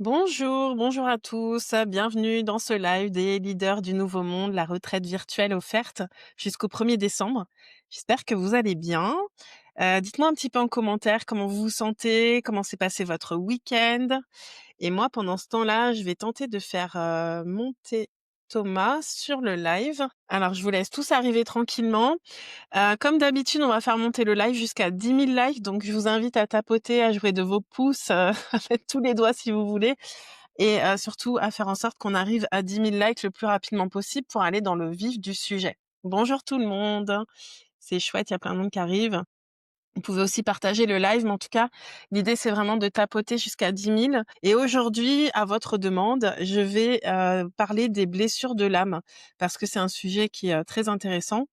Bonjour, bonjour à tous, bienvenue dans ce live des leaders du nouveau monde, la retraite virtuelle offerte jusqu'au 1er décembre. J'espère que vous allez bien. Dites-moi un petit peu en commentaire comment vous vous sentez, comment s'est passé votre week-end. Et moi, pendant ce temps-là, je vais tenter de faire monter Thomas sur le live. Alors, je vous laisse tous arriver tranquillement. Comme d'habitude, on va faire monter le live jusqu'à 10 000 likes, donc je vous invite à tapoter, à jouer de vos pouces, à mettre tous les doigts si vous voulez, et surtout à faire en sorte qu'on arrive à 10 000 likes le plus rapidement possible pour aller dans le vif du sujet. Bonjour tout le monde, c'est chouette, il y a plein de monde qui arrive. Vous pouvez aussi partager le live, mais en tout cas, l'idée c'est vraiment de tapoter jusqu'à 10 000. Et aujourd'hui, à votre demande, je vais parler des blessures de l'âme, parce que c'est un sujet qui est très intéressant.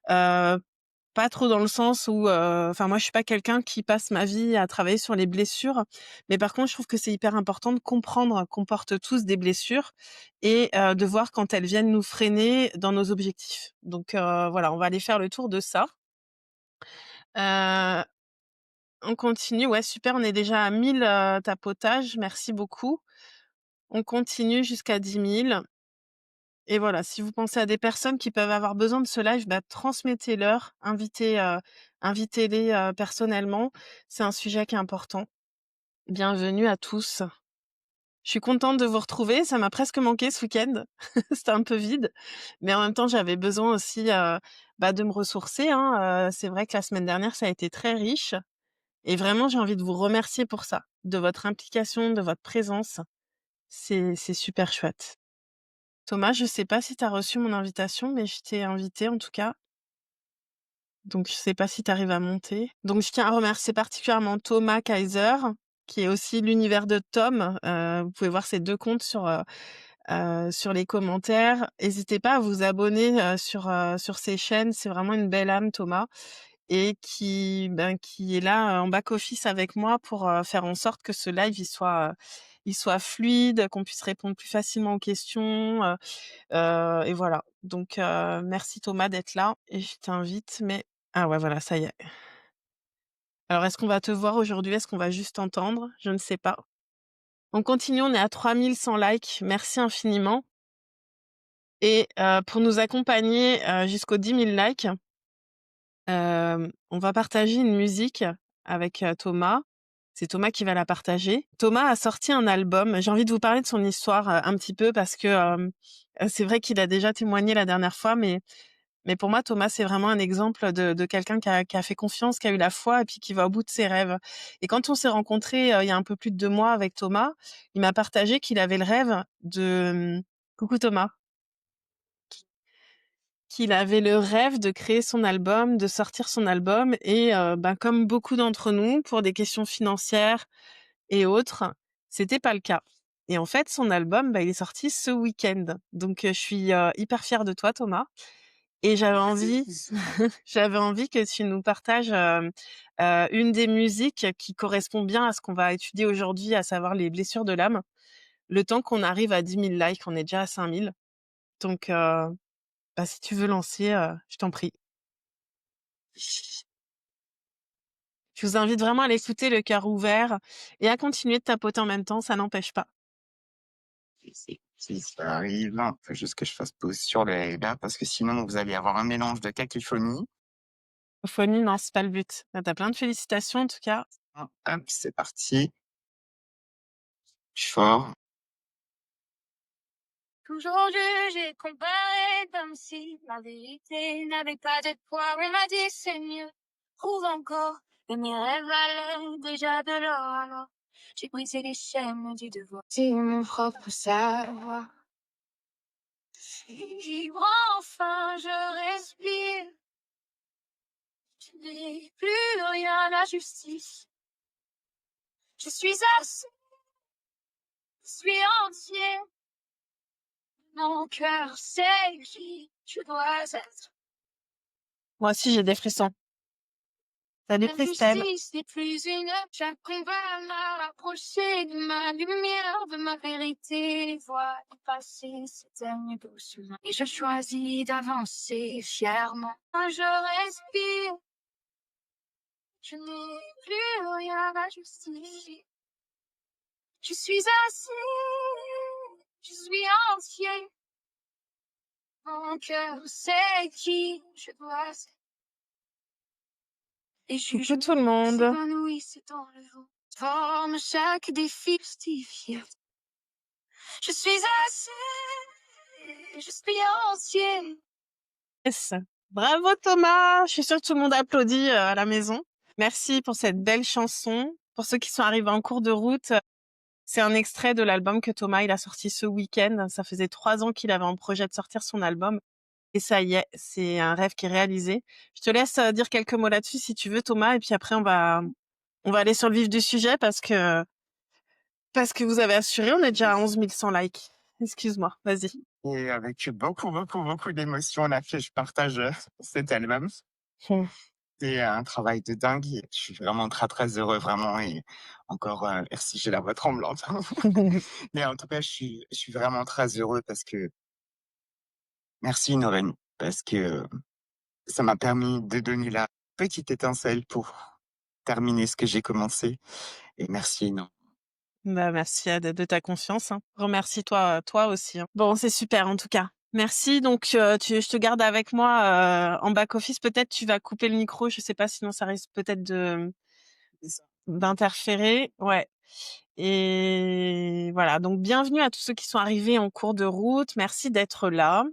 Pas trop dans le sens où, enfin moi je suis pas quelqu'un qui passe ma vie à travailler sur les blessures, mais par contre je trouve que c'est hyper important de comprendre qu'on porte tous des blessures et de voir quand elles viennent nous freiner dans nos objectifs. Donc voilà, on va aller faire le tour de ça. Heu, on continue, ouais super, on est déjà à 1000 tapotages, merci beaucoup. On continue jusqu'à 10 000. Et voilà, si vous pensez à des personnes qui peuvent avoir besoin de ce live, bah, transmettez-leur, invitez-les personnellement. C'est un sujet qui est important. Bienvenue à tous. Je suis contente de vous retrouver. Ça m'a presque manqué ce week-end. C'était un peu vide, mais en même temps, j'avais besoin aussi de me ressourcer, hein. C'est vrai que la semaine dernière, ça a été très riche. Et vraiment, j'ai envie de vous remercier pour ça, de votre implication, de votre présence. C'est super chouette. Thomas, je sais pas si tu as reçu mon invitation, mais je t'ai invité en tout cas. Donc je sais pas si tu arrives à monter. Donc je tiens à remercier particulièrement Thomas Kaiser, qui est aussi l'univers de Tom. Vous pouvez voir ses 2 comptes sur les commentaires. N'hésitez pas à vous abonner sur ses chaînes. C'est vraiment une belle âme, Thomas, et qui est là en back office avec moi pour faire en sorte que ce live il soit fluide, qu'on puisse répondre plus facilement aux questions. Et voilà. Donc merci Thomas d'être là et je t'invite, mais ah ouais, voilà, ça y est. Alors est-ce qu'on va te voir aujourd'hui? Est-ce qu'on va juste t'entendre? Je ne sais pas. On continue, on est à 3100 likes. Merci infiniment. Et pour nous accompagner jusqu'aux 10 000 likes, on va partager une musique avec Thomas. C'est Thomas qui va la partager. Thomas a sorti un album. J'ai envie de vous parler de son histoire un petit peu parce que c'est vrai qu'il a déjà témoigné la dernière fois, mais pour moi, Thomas, c'est vraiment un exemple de quelqu'un qui a fait confiance, qui a eu la foi et puis qui va au bout de ses rêves. Et quand on s'est rencontrés il y a un peu plus de 2 mois avec Thomas, il m'a partagé qu'il avait le rêve coucou Thomas, qu'il avait le rêve de créer son album, de sortir son album et comme beaucoup d'entre nous, pour des questions financières et autres, c'était pas le cas. Et en fait, son album, il est sorti ce week-end. Donc je suis hyper fière de toi, Thomas. Et j'avais envie que tu nous partages une des musiques qui correspond bien à ce qu'on va étudier aujourd'hui, à savoir les blessures de l'âme. Le temps qu'on arrive à 10 000 likes, on est déjà à 5 000. Donc, si tu veux lancer, je t'en prie. Je vous invite vraiment à l'écouter le cœur ouvert et à continuer de tapoter en même temps, ça n'empêche pas. Si ça arrive, faut juste que je fasse pause sur le là parce que sinon vous allez avoir un mélange de cacophonie. Ophonie, non, c'est pas le but. Bah, tu plein de félicitations en tout cas. Hop, c'est parti. Je suis fort. Toujours jugé, comparé comme si la vérité n'avait pas de poids. On m'a dit c'est mieux, trouve encore, et mes rêves valaient déjà de l'or. Alors j'ai brisé les chaînes du devoir. C'est mon propre savoir. Libre enfin, je respire. Je n'ai plus rien à la justice. Je suis assez, je suis entier. Mon cœur sait qui je dois être. Moi aussi, j'ai des frissons. Salut Christelle. L'injustice n'est plus une chaque combat m'a rapproché de ma lumière, de ma vérité. Les voix du passé s'éteignent doucement. Et je choisis d'avancer fièrement. Je respire. Je n'ai plus rien à justifier. Je suis assez, je suis entier. Mon cœur sait qui je dois être. Les Coucou tout le jugements monde. s'évanouissent dans le vent. Forme chaque défi justifié. Je suis assez, je suis entier. Yes. Bravo Thomas. Je suis sûre que tout le monde applaudit à la maison. Merci pour cette belle chanson. Pour ceux qui sont arrivés en cours de route, c'est un extrait de l'album que Thomas il a sorti ce week-end. Ça faisait 3 ans qu'il avait en projet de sortir son album. Et ça y est, c'est un rêve qui est réalisé. Je te laisse dire quelques mots là-dessus si tu veux Thomas. Et puis après, on va aller sur le vif du sujet parce que vous avez assuré, on est déjà à 11 100 likes. Excuse-moi, vas-y. Et avec beaucoup, beaucoup, beaucoup d'émotions, on a fait je partage, cet album. Hmm. C'est un travail de dingue et je suis vraiment très, très heureux vraiment et encore, merci, j'ai la voix tremblante. Mais en tout cas, je suis vraiment très heureux parce que merci Noreen, parce que ça m'a permis de donner la petite étincelle pour terminer ce que j'ai commencé et merci énormément. Bah, merci de ta confiance. Hein. Remercie-toi toi aussi. Hein. Bon, c'est super en tout cas. Merci. Donc, je te garde avec moi en back office. Peut-être tu vas couper le micro. Je sais pas, sinon ça risque peut-être C'est ça. d'interférer. Ouais. Et voilà. Donc, bienvenue à tous ceux qui sont arrivés en cours de route. Merci d'être là.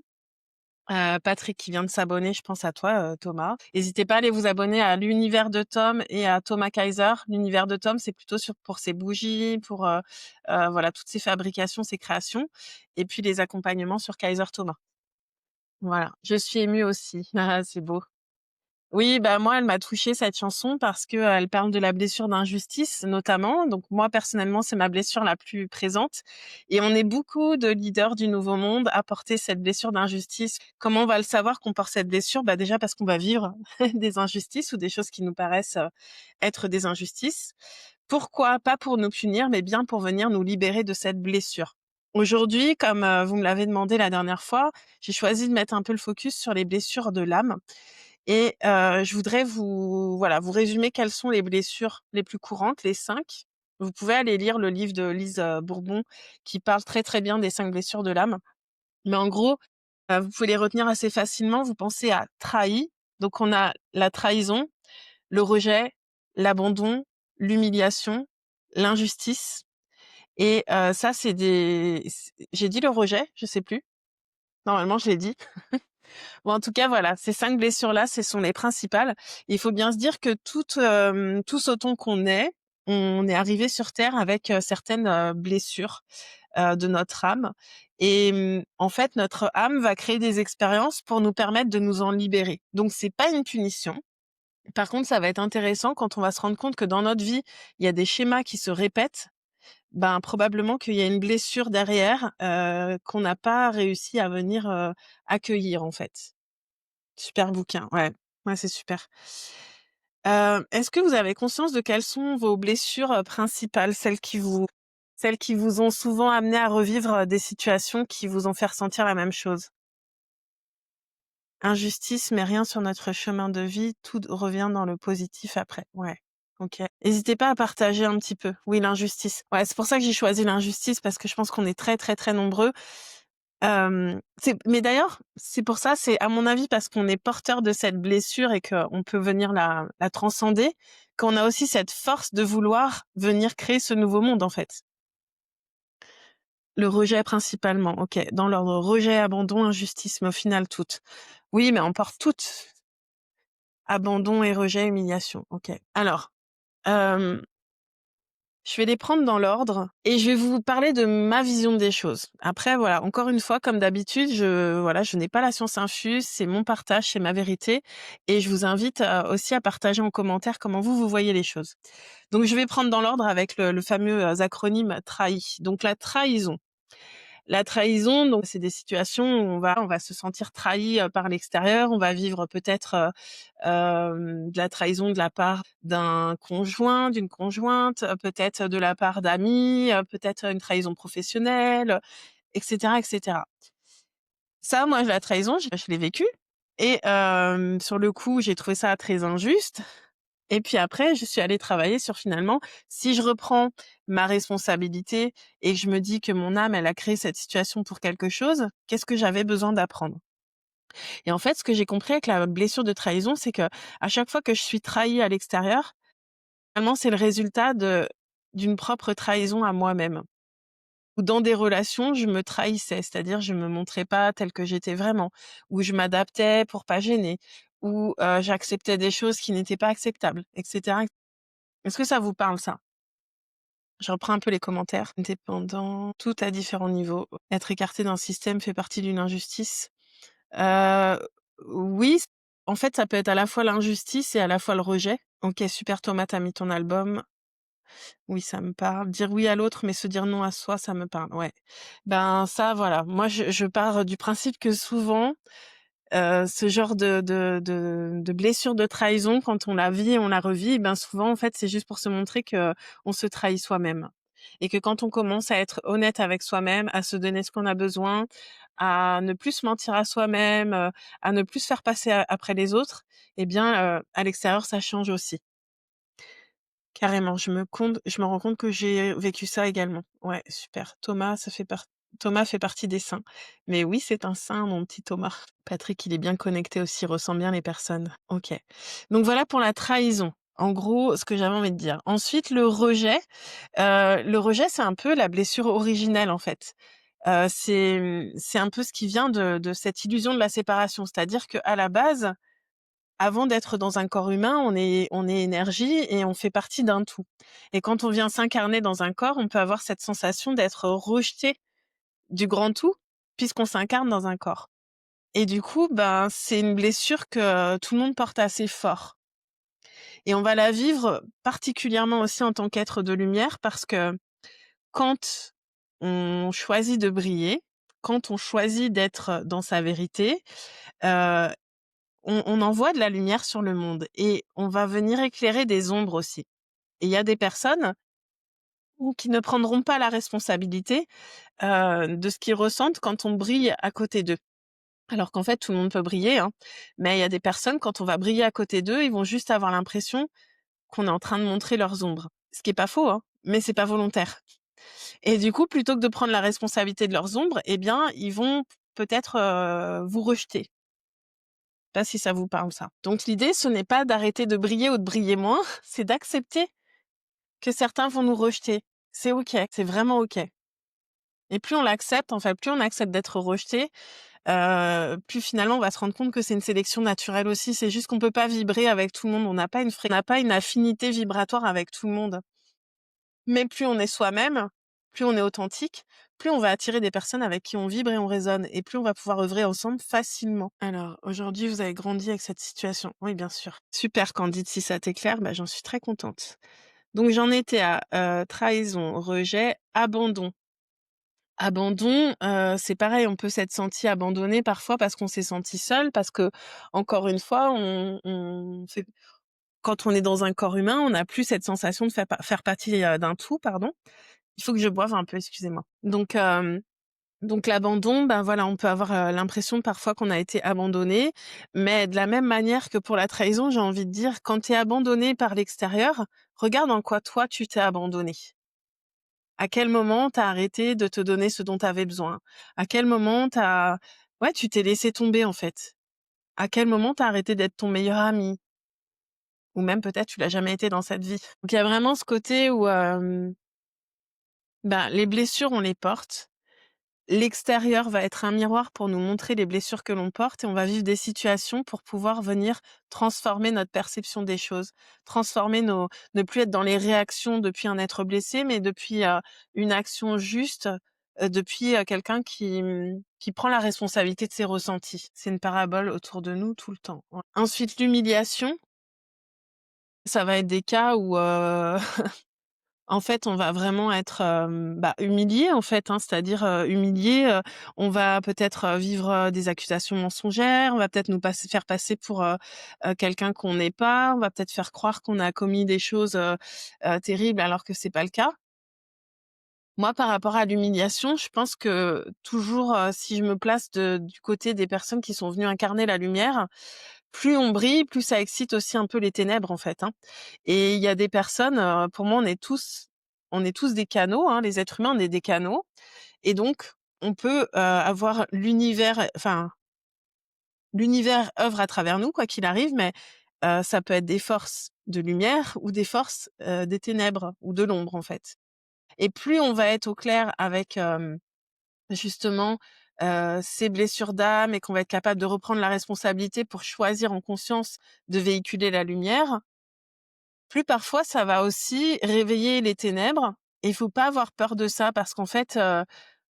Patrick qui vient de s'abonner, je pense à toi, Thomas. N'hésitez pas à aller vous abonner à l'univers de Tom et à Thomas Kaiser. L'univers de Tom, c'est plutôt pour ses bougies, pour voilà toutes ses fabrications, ses créations, et puis les accompagnements sur Kaiser Thomas. Voilà, je suis émue aussi. Ah, c'est beau. Oui, bah moi, elle m'a touchée cette chanson parce que elle parle de la blessure d'injustice notamment. Donc moi personnellement, c'est ma blessure la plus présente. Et on est beaucoup de leaders du Nouveau Monde à porter cette blessure d'injustice. Comment on va le savoir qu'on porte cette blessure? Bah déjà parce qu'on va vivre des injustices ou des choses qui nous paraissent être des injustices. Pourquoi? Pas pour nous punir, mais bien pour venir nous libérer de cette blessure. Aujourd'hui, comme vous me l'avez demandé la dernière fois, j'ai choisi de mettre un peu le focus sur les blessures de l'âme. Et je voudrais vous résumer quelles sont les blessures les plus courantes, les 5. Vous pouvez aller lire le livre de Lise Bourbon qui parle très, très bien des 5 blessures de l'âme. Mais en gros, vous pouvez les retenir assez facilement. Vous pensez à trahi, donc on a la trahison, le rejet, l'abandon, l'humiliation, l'injustice et ça j'ai dit le rejet? Je sais plus. Normalement, je l'ai dit. Bon, en tout cas, voilà, ces 5 blessures-là, ce sont les principales. Il faut bien se dire que tous autant qu'on est, on est arrivé sur Terre avec certaines blessures de notre âme. Et en fait, notre âme va créer des expériences pour nous permettre de nous en libérer. Donc, c'est pas une punition. Par contre, ça va être intéressant quand on va se rendre compte que dans notre vie, il y a des schémas qui se répètent. Ben, probablement qu'il y a une blessure derrière qu'on n'a pas réussi à venir accueillir, en fait. Super bouquin, ouais. Ouais, c'est super. Est-ce que vous avez conscience de quelles sont vos blessures, principales? Celles qui vous ont souvent amené à revivre, des situations qui vous ont fait ressentir la même chose? Injustice, mais rien sur notre chemin de vie, tout revient dans le positif après. Ouais, OK. N'hésitez pas à partager un petit peu. Oui, l'injustice. Ouais, c'est pour ça que j'ai choisi l'injustice parce que je pense qu'on est très, très, très nombreux. Mais d'ailleurs, c'est pour ça, c'est à mon avis parce qu'on est porteur de cette blessure et qu'on peut venir la transcender, qu'on a aussi cette force de vouloir venir créer ce nouveau monde, en fait. Le rejet principalement, OK. Dans l'ordre rejet, abandon, injustice, mais au final toutes. Oui, mais on porte toutes. Abandon et rejet, humiliation. OK. Alors, je vais les prendre dans l'ordre et je vais vous parler de ma vision des choses. Après, voilà, encore une fois, comme d'habitude, je n'ai pas la science infuse, c'est mon partage, c'est ma vérité. Et je vous invite aussi à partager en commentaire comment vous voyez les choses. Donc, je vais prendre dans l'ordre avec le fameux acronyme TRAHI. Donc, la trahison. La trahison, donc c'est des situations où on va se sentir trahi par l'extérieur, on va vivre peut-être de la trahison de la part d'un conjoint, d'une conjointe, peut-être de la part d'amis, peut-être une trahison professionnelle, etc., etc. Ça, moi, la trahison, je l'ai vécu et sur le coup, j'ai trouvé ça très injuste. Et puis après, je suis allée travailler sur finalement, si je reprends ma responsabilité et que je me dis que mon âme, elle a créé cette situation pour quelque chose, qu'est-ce que j'avais besoin d'apprendre? Et en fait, ce que j'ai compris avec la blessure de trahison, c'est que à chaque fois que je suis trahie à l'extérieur, finalement, c'est le résultat d'une propre trahison à moi-même. Ou dans des relations, je me trahissais, c'est-à-dire je me montrais pas telle que j'étais vraiment, ou je m'adaptais pour pas gêner, ou j'acceptais des choses qui n'étaient pas acceptables, etc. Est-ce que ça vous parle ça? Je reprends un peu les commentaires. Dépendant, tout à différents niveaux. Être écarté d'un système fait partie d'une injustice. Heu, oui, en fait, ça peut être à la fois l'injustice et à la fois le rejet. OK, super Thomas, tu mis ton album. Oui, ça me parle. Dire oui à l'autre, mais se dire non à soi, ça me parle, ouais. Ben, ça, voilà, moi, je pars du principe que souvent, ce genre de blessure de trahison, quand on la vit et on la revit, ben, souvent, en fait, c'est juste pour se montrer que on se trahit soi-même et que quand on commence à être honnête avec soi-même, à se donner ce qu'on a besoin, à ne plus se mentir à soi-même, à ne plus se faire passer après les autres, eh bien, à l'extérieur, ça change aussi. Carrément, je me rends compte que j'ai vécu ça également. Ouais, super. Thomas fait partie des saints. Mais oui, c'est un saint, mon petit Thomas. Patrick, il est bien connecté aussi, il ressent bien les personnes. OK. Donc voilà pour la trahison. En gros, ce que j'avais envie de dire. Ensuite, le rejet, c'est un peu la blessure originelle, en fait. C'est un peu ce qui vient de cette illusion de la séparation. C'est-à-dire qu'à la base, avant d'être dans un corps humain, on est énergie et on fait partie d'un tout. Et quand on vient s'incarner dans un corps, on peut avoir cette sensation d'être rejeté du grand tout, puisqu'on s'incarne dans un corps. Et du coup, ben, c'est une blessure que tout le monde porte assez fort. Et on va la vivre particulièrement aussi en tant qu'être de lumière, parce que quand on choisit de briller, quand on choisit d'être dans sa vérité, heu on envoie de la lumière sur le monde et on va venir éclairer des ombres aussi. Et il y a des personnes ou qui ne prendront pas la responsabilité, de ce qu'ils ressentent quand on brille à côté d'eux. Alors qu'en fait, tout le monde peut briller, hein, mais il y a des personnes, quand on va briller à côté d'eux, ils vont juste avoir l'impression qu'on est en train de montrer leurs ombres. Ce qui est pas faux, hein, mais c'est pas volontaire. Et du coup, plutôt que de prendre la responsabilité de leurs ombres, eh bien, ils vont peut-être, vous rejeter. Pas si ça vous parle ça. Donc l'idée, ce n'est pas d'arrêter de briller ou de briller moins, c'est d'accepter que certains vont nous rejeter. C'est OK, c'est vraiment OK. Et plus on l'accepte, en fait, plus on accepte d'être rejeté, plus finalement on va se rendre compte que c'est une sélection naturelle aussi. C'est juste qu'on peut pas vibrer avec tout le monde. On n'a pas une affinité vibratoire avec tout le monde. Mais plus on est soi-même, plus on est authentique, plus on va attirer des personnes avec qui on vibre et on résonne, et plus on va pouvoir œuvrer ensemble facilement. Alors, aujourd'hui, vous avez grandi avec cette situation. Oui, bien sûr. Super, Candide, si ça t'éclaire, bah, j'en suis très contente. Donc j'en étais à, trahison, rejet, abandon. Abandon, c'est pareil, on peut s'être senti abandonné parfois parce qu'on s'est senti seul, parce que encore une fois, on fait quand on est dans un corps humain, on n'a plus cette sensation de faire partie, d'un tout, pardon. Il faut que je boive un peu, excusez-moi. Donc l'abandon, ben voilà, on peut avoir, l'impression parfois qu'on a été abandonné, mais de la même manière que pour la trahison, j'ai envie de dire, quand tu es abandonné par l'extérieur, regarde en quoi toi tu t'es abandonné. À quel moment tu as arrêté de te donner ce dont tu avais besoin? À quel moment tu t'es laissé tomber en fait? À quel moment tu as arrêté d'être ton meilleur ami? Ou même peut-être tu l'as jamais été dans cette vie. Donc il y a vraiment ce côté où, les blessures on les porte. L'extérieur va être un miroir pour nous montrer les blessures que l'on porte, et on va vivre des situations pour pouvoir venir transformer notre perception des choses, transformer ne plus être dans les réactions depuis un être blessé, mais depuis, une action juste, depuis, quelqu'un qui prend la responsabilité de ses ressentis. C'est une parabole autour de nous tout le temps. Ouais. Ensuite, l'humiliation, ça va être des cas où, en fait, on va vraiment être, humilié en fait, hein. C'est-à-dire, humilié, on va peut-être, vivre, des accusations mensongères, on va peut-être nous faire passer pour, quelqu'un qu'on n'est pas, on va peut-être faire croire qu'on a commis des choses, terribles alors que c'est pas le cas. Moi, par rapport à l'humiliation, je pense que toujours, si je me place du côté des personnes qui sont venues incarner la lumière, plus on brille, plus ça excite aussi un peu les ténèbres, en fait, hein. Et il y a des personnes, pour moi, on est tous des canaux, hein, les êtres humains, on est des canaux et donc on peut, avoir l'univers œuvre à travers nous, quoi qu'il arrive, mais ça peut être des forces de lumière ou des forces, des ténèbres ou de l'ombre, en fait. Et plus on va être au clair avec, justement, ces blessures d'âme et qu'on va être capable de reprendre la responsabilité pour choisir en conscience de véhiculer la lumière, plus parfois ça va aussi réveiller les ténèbres et il faut pas avoir peur de ça parce qu'en fait,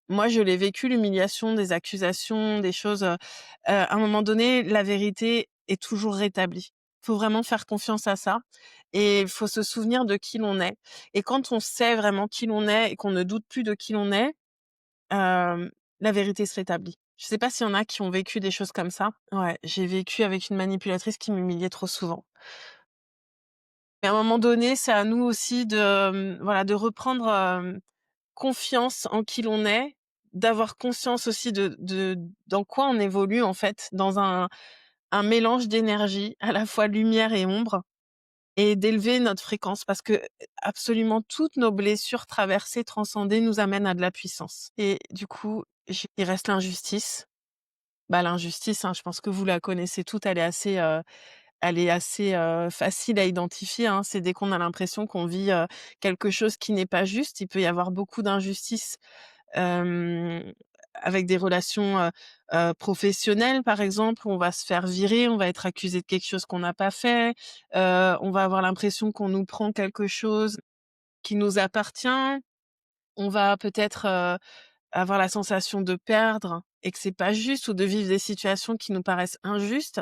moi je l'ai vécu l'humiliation, des accusations, des choses, à un moment donné, la vérité est toujours rétablie. Faut vraiment faire confiance à ça et il faut se souvenir de qui l'on est et quand on sait vraiment qui l'on est et qu'on ne doute plus de qui l'on est, hem, la vérité se rétablit. Je sais pas s'il y en a qui ont vécu des choses comme ça? Ouais, j'ai vécu avec une manipulatrice qui m'humiliait trop souvent. Et à un moment donné, c'est à nous aussi de, voilà, de reprendre, confiance en qui l'on est, d'avoir conscience aussi de dans quoi on évolue en fait, dans un mélange d'énergie, à la fois lumière et ombre et d'élever notre fréquence parce que, absolument toutes nos blessures traversées, transcendées nous amènent à de la puissance et du coup, il reste l'injustice. Bah, l'injustice, hein, je pense que vous la connaissez toute, elle est assez, facile à identifier, hein. C'est dès qu'on a l'impression qu'on vit, quelque chose qui n'est pas juste. Il peut y avoir beaucoup d'injustices, hem, avec des relations, professionnelles, par exemple, où on va se faire virer, on va être accusé de quelque chose qu'on n'a pas fait, on va avoir l'impression qu'on nous prend quelque chose qui nous appartient. On va peut-être, avoir la sensation de perdre et que c'est pas juste ou de vivre des situations qui nous paraissent injustes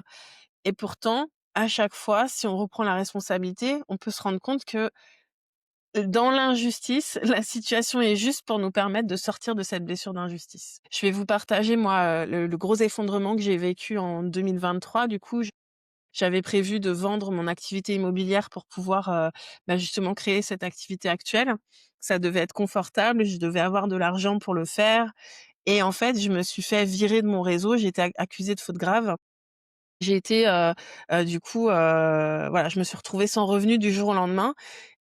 et pourtant, à chaque fois, si on reprend la responsabilité, on peut se rendre compte que, dans l'injustice, la situation est juste pour nous permettre de sortir de cette blessure d'injustice. Je vais vous partager moi, le gros effondrement que j'ai vécu en 2023. Du coup, j'avais prévu de vendre mon activité immobilière pour pouvoir, bah, justement créer cette activité actuelle. Ça devait être confortable, je devais avoir de l'argent pour le faire et en fait, je me suis fait virer de mon réseau. J'ai été accusée de faute grave. J'ai été, du coup, voilà, je me suis retrouvée sans revenu du jour au lendemain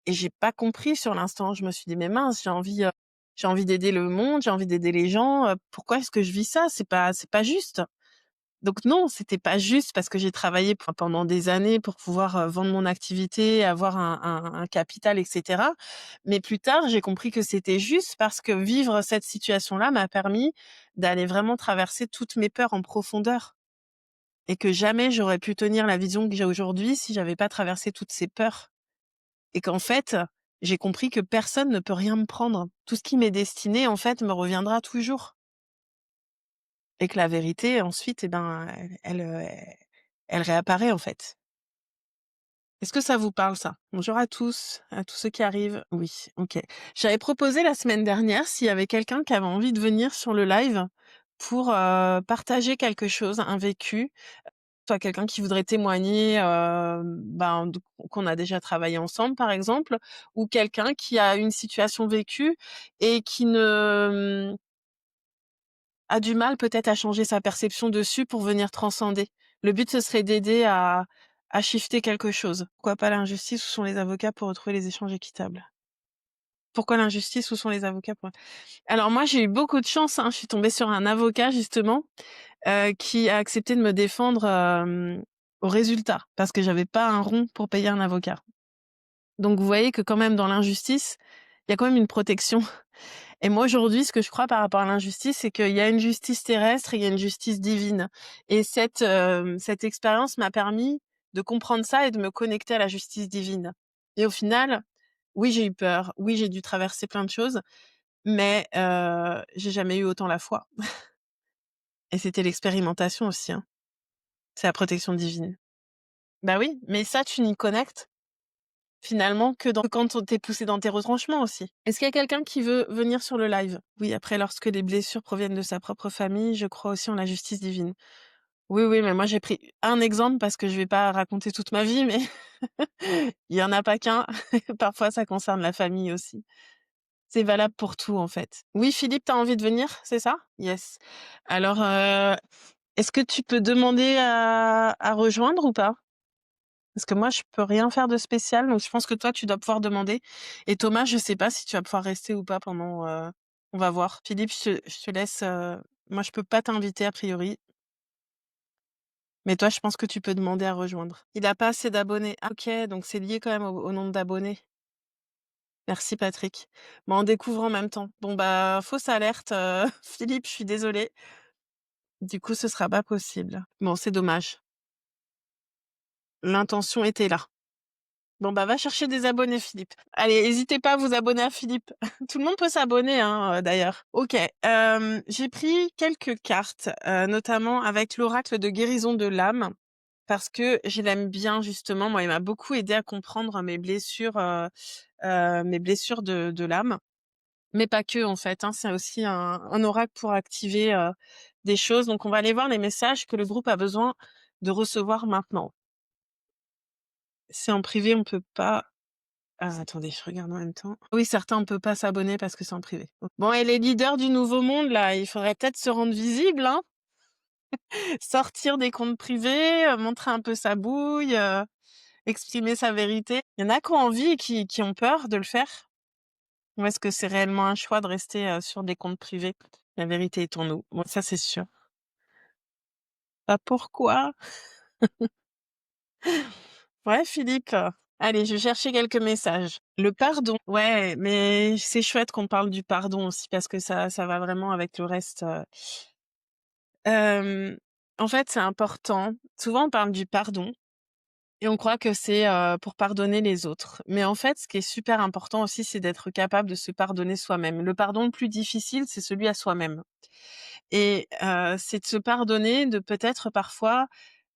et j'ai pas compris sur l'instant. Je me suis dit: «Mais mince, j'ai envie d'aider le monde, j'ai envie d'aider les gens, pourquoi est-ce que je vis ça? C'est pas juste». Donc non, c'était pas juste parce que j'ai travaillé pendant des années pour pouvoir, vendre mon activité, avoir un capital et cetera. Mais plus tard, j'ai compris que c'était juste parce que vivre cette situation-là m'a permis d'aller vraiment traverser toutes mes peurs en profondeur et que jamais j'aurais pu tenir la vision que j'ai aujourd'hui si j'avais pas traversé toutes ces peurs et qu'en fait, j'ai compris que personne ne peut rien me prendre. Tout ce qui m'est destiné, en fait, me reviendra toujours et que la vérité ensuite, eh ben, elle réapparaît, en fait. Est-ce que ça vous parle ça? Bonjour à tous ceux qui arrivent. Oui, OK. J'avais proposé la semaine dernière s'il y avait quelqu'un qui avait envie de venir sur le live pour, partager quelque chose, un vécu, soit quelqu'un qui voudrait témoigner, ben, qu'on a déjà travaillé ensemble, par exemple, ou quelqu'un qui a une situation vécue et qui a du mal peut-être à changer sa perception dessus pour venir transcender. Le but, ce serait d'aider à shifter quelque chose. Pourquoi pas l'injustice? Où sont les avocats pour retrouver les échanges équitables? Pourquoi l'injustice? Où sont les avocats pour alors moi, j'ai eu beaucoup de chance, hein. Je suis tombée sur un avocat justement, qui a accepté de me défendre, au résultat, parce que j'avais pas un rond pour payer un avocat. Donc vous voyez que quand même dans l'injustice, il y a quand même une protection. Et moi aujourd'hui, ce que je crois par rapport à l'injustice, c'est qu'il y a une justice terrestre et il y a une justice divine. Et cette expérience m'a permis de comprendre ça et de me connecter à la justice divine. Et au final, oui, j'ai eu peur, oui, j'ai dû traverser plein de choses, mais j'ai jamais eu autant la foi. Et c'était l'expérimentation aussi, hein. C'est la protection divine. Bah oui, mais ça, tu n'y connectes finalement que quand tu es poussé dans tes retranchements aussi. Est-ce qu'il y a quelqu'un qui veut venir sur le live? Oui, après, lorsque les blessures proviennent de sa propre famille, je crois aussi en la justice divine. Oui, oui, mais moi j'ai pris un exemple parce que je vais pas raconter toute ma vie, mais il y en a pas qu'un. Parfois, ça concerne la famille aussi. C'est valable pour tout, en fait. Oui, Philippe, tu as envie de venir, c'est ça? Yes. Alors, est-ce que tu peux demander à rejoindre ou pas? Parce que moi, je peux rien faire de spécial, donc je pense que toi, tu dois pouvoir demander. Et Thomas, je sais pas si tu vas pouvoir rester ou pas pendant, on va voir. Philippe, je te laisse, moi, je peux pas t'inviter a priori, mais toi, je pense que tu peux demander à rejoindre. Il a pas assez d'abonnés. Ah OK, donc c'est lié quand même au nombre d'abonnés. Merci Patrick. Bon, on découvre en même temps. Bon, bah, fausse alerte, Philippe, je suis désolée. Du coup, ce sera pas possible. Bon, c'est dommage. L'intention était là. Bon, bah, va chercher des abonnés, Philippe. Allez, hésitez pas à vous abonner à Philippe. Tout le monde peut s'abonner, hein, d'ailleurs. OK, j'ai pris quelques cartes, notamment avec l'oracle de guérison de l'âme, parce que je l'aime bien justement. Moi, il m'a beaucoup aidé à comprendre mes blessures de l'âme. Mais pas que, en fait, hein, c'est aussi un oracle pour activer, des choses. Donc on va aller voir les messages que le groupe a besoin de recevoir maintenant. C'est en privé, on peut pas attendez, je regarde en même temps. Oui, certains, on peut pas s'abonner parce que c'est en privé. Bon, et les leaders du nouveau monde, là, il faudrait peut-être se rendre visible, hein. Sortir des comptes privés, montrer un peu sa bouille, exprimer sa vérité. Il y en a qui ont envie et qui ont peur de le faire. Ou est-ce que c'est réellement un choix de rester, sur des comptes privés? La vérité est en nous. Bon, ça, c'est sûr. Bah, pourquoi? Ouais, Philippe. Allez, je vais chercher quelques messages. Le pardon. Ouais, mais c'est chouette qu'on parle du pardon aussi parce que ça va vraiment avec le reste. En fait, c'est important. Souvent, on parle du pardon et on croit que c'est pour pardonner les autres. Mais en fait, ce qui est super important aussi, c'est d'être capable de se pardonner soi-même. Le pardon le plus difficile, c'est celui à soi-même. Et c'est de se pardonner de peut-être parfois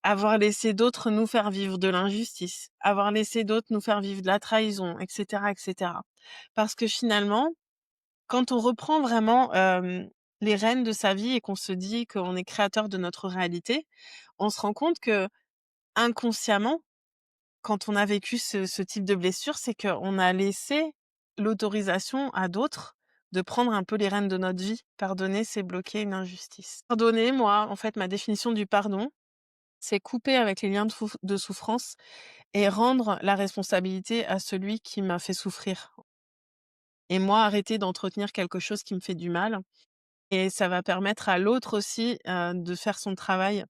avoir laissé d'autres nous faire vivre de l'injustice, avoir laissé d'autres nous faire vivre de la trahison, et cetera, et cetera. Parce que finalement, quand on reprend vraiment, les rênes de sa vie et qu'on se dit qu'on est créateur de notre réalité, on se rend compte que inconsciemment, quand on a vécu ce type de blessure, c'est qu'on a laissé l'autorisation à d'autres de prendre un peu les rênes de notre vie. Pardonner, c'est bloquer une injustice. Pardonner, moi, en fait, ma définition du pardon, c'est couper avec les liens de souffrance et rendre la responsabilité à celui qui m'a fait souffrir. Et moi, arrêter d'entretenir quelque chose qui me fait du mal. Et ça va permettre à l'autre aussi, de faire son travail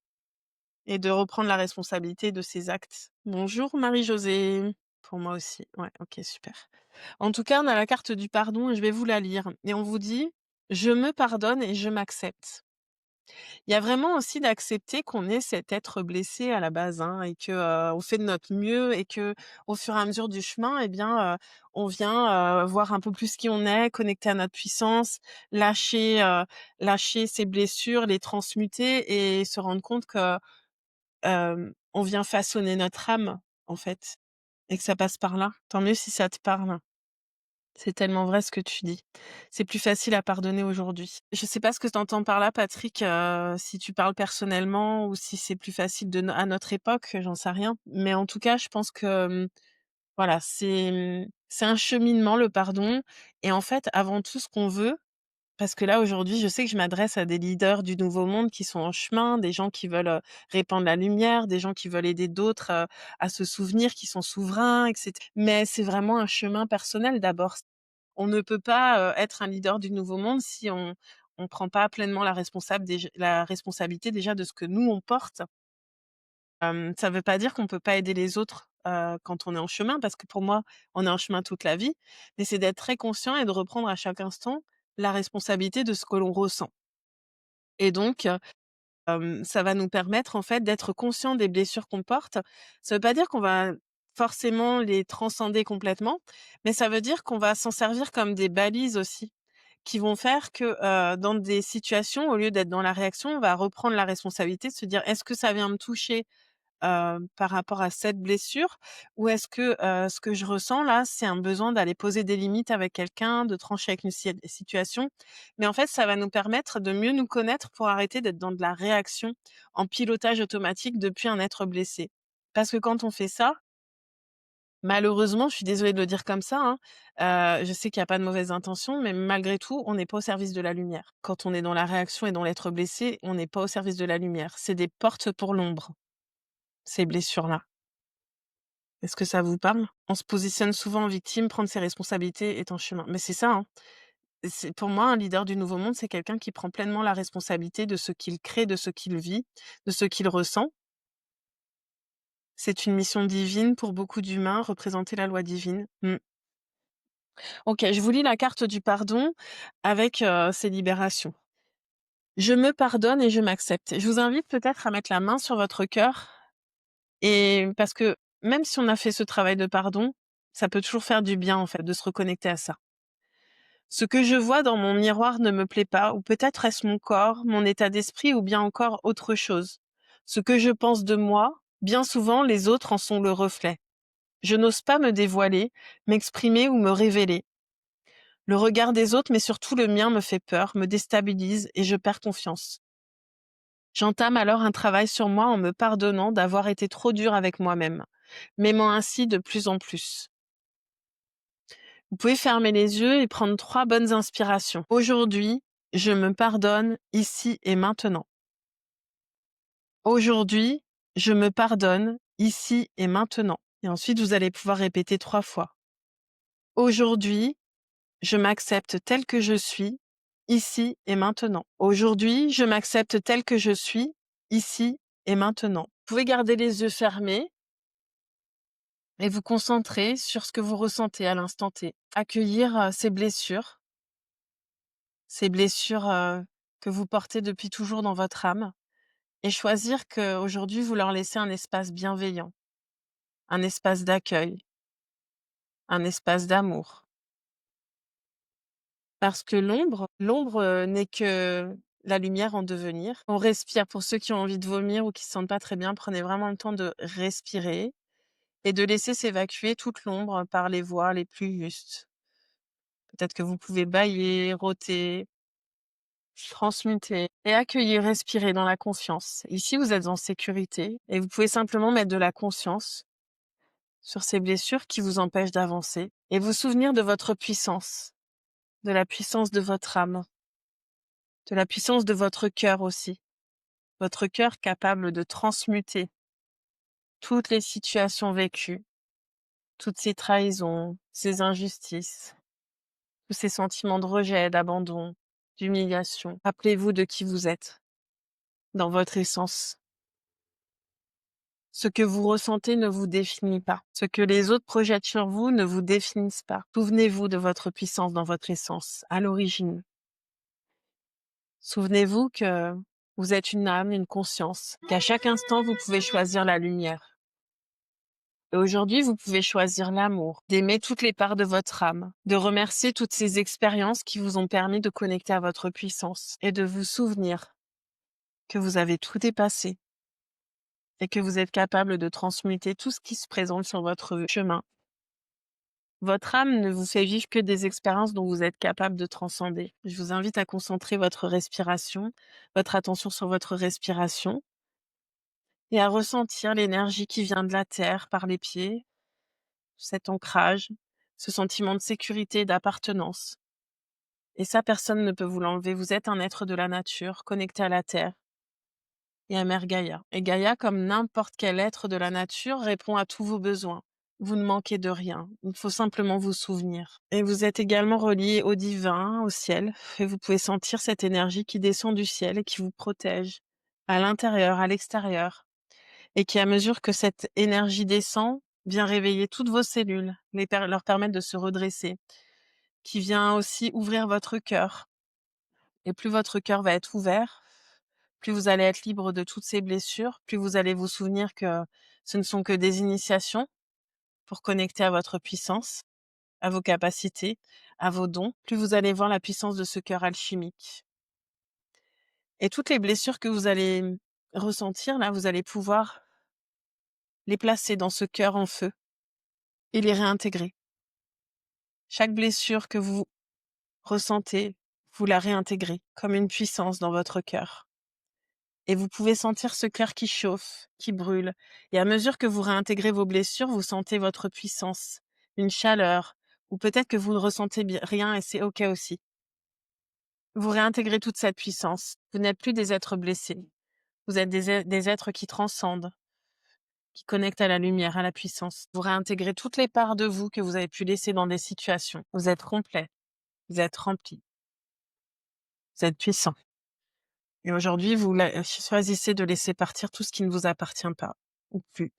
et de reprendre la responsabilité de ses actes. Bonjour Marie-Josée. Pour moi aussi. Ouais, OK, super. En tout cas, on a la carte du pardon et je vais vous la lire. Et on vous dit: «Je me pardonne et je m'accepte». Il y a vraiment aussi d'accepter qu'on est cet être blessé à la base, hein, et que, on fait de notre mieux et que au fur et à mesure du chemin, eh bien, on vient, voir un peu plus qui on est, connecter à notre puissance, lâcher, lâcher ses blessures, les transmuter et se rendre compte que, on vient façonner notre âme, en fait, et que ça passe par là. Tant mieux si ça te parle. C'est tellement vrai ce que tu dis. C'est plus facile à pardonner aujourd'hui. Je sais pas ce que tu entends par là, Patrick, si tu parles personnellement ou si c'est plus facile à notre époque, j'en sais rien. Mais en tout cas, je pense que, voilà, c'est un cheminement, le pardon. Et en fait, avant tout, ce qu'on veut, parce que là, aujourd'hui, je sais que je m'adresse à des leaders du nouveau monde qui sont en chemin, des gens qui veulent, répandre la lumière, des gens qui veulent aider d'autres, à se souvenir qu'ils sont souverains, mais c'est vraiment un chemin personnel d'abord. On ne peut pas, être un leader du nouveau monde si on prend pas pleinement la responsabilité déjà de ce que nous on porte. Ça veut pas dire qu'on peut pas aider les autres, quand on est en chemin, parce que pour moi, on est en chemin toute la vie, mais c'est d'être très conscient et de reprendre à chaque instant la responsabilité de ce que l'on ressent. Et donc, ça va nous permettre en fait d'être conscient des blessures qu'on porte. Ça veut pas dire qu'on va forcément les transcender complètement, mais ça veut dire qu'on va s'en servir comme des balises aussi, qui vont faire que, dans des situations, au lieu d'être dans la réaction, on va reprendre la responsabilité de se dire: «Est-ce que ça vient me toucher, par rapport à cette blessure? Ou est-ce que, ce que je ressens là, c'est un besoin d'aller poser des limites avec quelqu'un, de trancher avec une situation?» Mais en fait, ça va nous permettre de mieux nous connaître pour arrêter d'être dans de la réaction en pilotage automatique depuis un être blessé. Parce que quand on fait ça, Malheureusement, je suis désolée de le dire comme ça, hein, je sais qu'il y a pas de mauvaises intentions, mais malgré tout, on n'est pas au service de la lumière. Quand on est dans la réaction et dans l'être blessé, on n'est pas au service de la lumière. C'est des portes pour l'ombre, ces blessures-là. Est-ce que ça vous parle? On se positionne souvent en victime, prendre ses responsabilités est un chemin. Mais c'est ça, hein. C'est pour moi, un leader du nouveau monde, c'est quelqu'un qui prend pleinement la responsabilité de ce qu'il crée, de ce qu'il vit, de ce qu'il ressent. C'est une mission divine pour beaucoup d'humains, représenter la loi divine. OK, je vous lis la carte du pardon avec, ces libérations. Je me pardonne et je m'accepte. Je vous invite peut-être à mettre la main sur votre cœur et parce que même si on a fait ce travail de pardon, ça peut toujours faire du bien, en fait, de se reconnecter à ça. Ce que je vois dans mon miroir ne me plaît pas, ou peut-être est-ce mon corps, mon état d'esprit ou bien encore autre chose. Ce que je pense de moi, bien souvent les autres en sont le reflet. Je n'ose pas me dévoiler, m'exprimer ou me révéler. Le regard des autres, mais surtout le mien, me fait peur, me déstabilise et je perds confiance. J'entame alors un travail sur moi en me pardonnant d'avoir été trop dur avec moi-même, m'aimant ainsi de plus en plus. Vous pouvez fermer les yeux et prendre 3 bonnes inspirations. Aujourd'hui, je me pardonne ici et maintenant. Aujourd'hui, je me pardonne ici et maintenant. Et ensuite, vous allez pouvoir répéter 3 fois. Aujourd'hui, je m'accepte tel que je suis, ici et maintenant. Aujourd'hui, je m'accepte tel que je suis, ici et maintenant. Vous pouvez garder les yeux fermés et vous concentrer sur ce que vous ressentez à l'instant T. Accueillir ces blessures que vous portez depuis toujours dans votre âme et choisir qu'aujourd'hui, vous leur laissez un espace bienveillant, un espace d'accueil, un espace d'amour. Parce que l'ombre n'est que la lumière en devenir. On respire. Pour ceux qui ont envie de vomir ou qui se sentent pas très bien, prenez vraiment le temps de respirer et de laisser s'évacuer toute l'ombre par les voies les plus justes. Peut-être que vous pouvez bâiller, rôter, transmuter et accueillir, respirer dans la confiance. Ici, vous êtes en sécurité et vous pouvez simplement mettre de la conscience sur ces blessures qui vous empêchent d'avancer et vous souvenir de votre puissance, de la puissance de votre âme, de la puissance de votre cœur aussi. Votre cœur capable de transmuter toutes les situations vécues, toutes ces trahisons, ces injustices, tous ces sentiments de rejet, d'abandon, d'humiliation. Rappelez-vous de qui vous êtes, dans votre essence. Ce que vous ressentez ne vous définit pas. Ce que les autres projettent sur vous ne vous définissent pas. Souvenez-vous de votre puissance dans votre essence, à l'origine. Souvenez-vous que vous êtes une âme, une conscience, qu'à chaque instant vous pouvez choisir la lumière. Et aujourd'hui, vous pouvez choisir l'amour, d'aimer toutes les parts de votre âme, de remercier toutes ces expériences qui vous ont permis de connecter à votre puissance et de vous souvenir que vous avez tout dépassé et que vous êtes capable de transmuter tout ce qui se présente sur votre chemin. Votre âme ne vous fait vivre que des expériences dont vous êtes capable de transcender. Je vous invite à concentrer votre respiration, votre attention sur votre respiration et à ressentir l'énergie qui vient de la terre par les pieds, cet ancrage, ce sentiment de sécurité et d'appartenance. Et ça, personne ne peut vous l'enlever. Vous êtes un être de la nature, connecté à la terre et à Mère Gaïa. Et Gaïa, comme n'importe quel être de la nature, répond à tous vos besoins. Vous ne manquez de rien. Il faut simplement vous souvenir. Et vous êtes également relié au divin, au ciel. Et vous pouvez sentir cette énergie qui descend du ciel et qui vous protège à l'intérieur, à l'extérieur. Et qui, à mesure que cette énergie descend, vient réveiller toutes vos cellules, leur permettre de se redresser. Qui vient aussi ouvrir votre cœur. Et plus votre cœur va être ouvert, plus vous allez être libre de toutes ces blessures, plus vous allez vous souvenir que ce ne sont que des initiations pour connecter à votre puissance, à vos capacités, à vos dons, plus vous allez voir la puissance de ce cœur alchimique. Et toutes les blessures que vous allez ressentir, là, vous allez pouvoir les placer dans ce cœur en feu et les réintégrer. Chaque blessure que vous ressentez, vous la réintégrez comme une puissance dans votre cœur. et vous pouvez sentir ce cœur qui chauffe, qui brûle. Et à mesure que vous réintégrez vos blessures, vous sentez votre puissance, une chaleur, ou peut-être que vous ne ressentez rien et c'est OK aussi. Vous réintégrez toute cette puissance. Vous n'êtes plus des êtres blessés. Vous êtes des êtres qui transcendent, qui connectent à la lumière, à la puissance. Vous réintégrez toutes les parts de vous que vous avez pu laisser dans des situations. Vous êtes complet, vous êtes rempli, vous êtes puissant. Et aujourd'hui, vous choisissez de laisser partir tout ce qui ne vous appartient pas, ou plus,